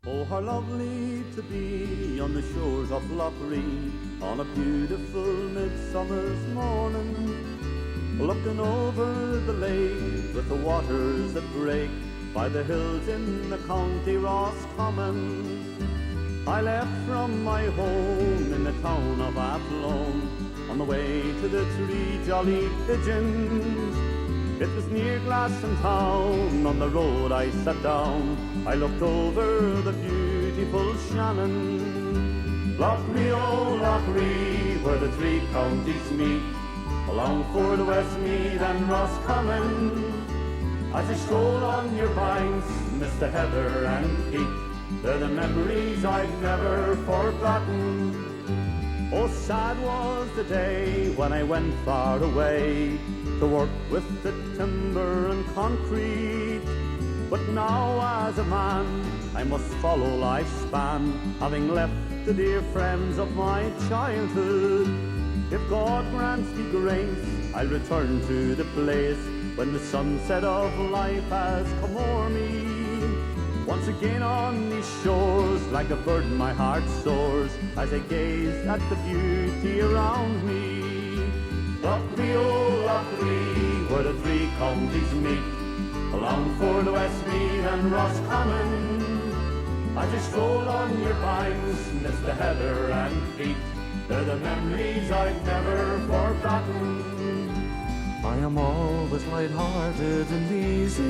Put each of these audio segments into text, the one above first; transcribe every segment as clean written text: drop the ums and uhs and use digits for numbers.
Oh, how lovely to be on the shores of Lough Ree on a beautiful midsummer's morning, looking over the lake with the waters that break by the hills in the county Roscommon. I left from my home in the town of Athlone on the way to the Three Jolly Pigeons. It was near Glastontown, on the road I sat down, I looked over the beautiful Shannon. Lough Ree, oh Lough Ree, where the three counties meet, along for the Westmeath and Roscommon. As I stroll on your banks, Mr. Heather and Pete, they're the memories I've never forgotten. Oh, sad was the day when I went far away to work with the timber and concrete. But now as a man I must follow life's span, having left the dear friends of my childhood. If God grants me grace, I'll return to the place when the sunset of life has come o'er me. Once again on these shores, like a bird my heart soars as I gaze at the beauty around me. Lough Ree, oh Lough Ree, where the three counties meet, along for the Westmeath and Roscommon. As I stroll on your banks, Mr. Heather and Pete, they're the memories I've never forgotten. I am always light-hearted and easy,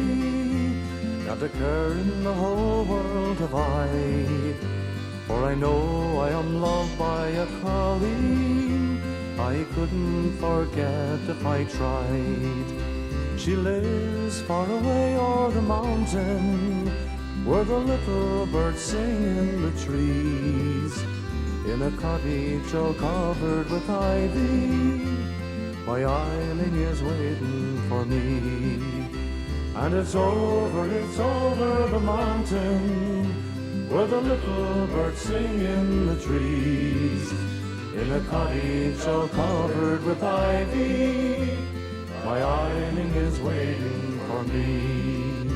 not a care in the whole world have I. For I know I am loved by a colleen I couldn't forget if I tried. She lives far away o'er the mountain, where the little birds sing in the trees, in a cottage all covered with ivy. My Eileen is waiting for me. And it's over the mountain, where the little birds sing in the trees, in a cottage all covered with ivy. My Eileen is waiting for me.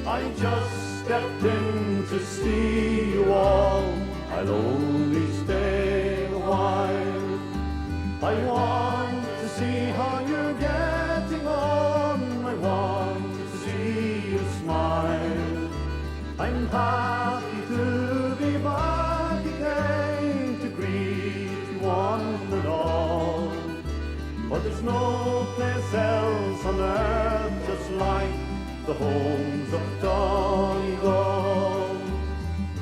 I just stepped in to see you all, I'll only stay a while. I want to see how you're getting on, I want to see you smile. I'm happy to be back again to greet you one and all. But there's no place else on earth just like the homes of Donegal.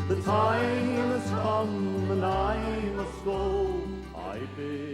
The time has come and I must go, I bid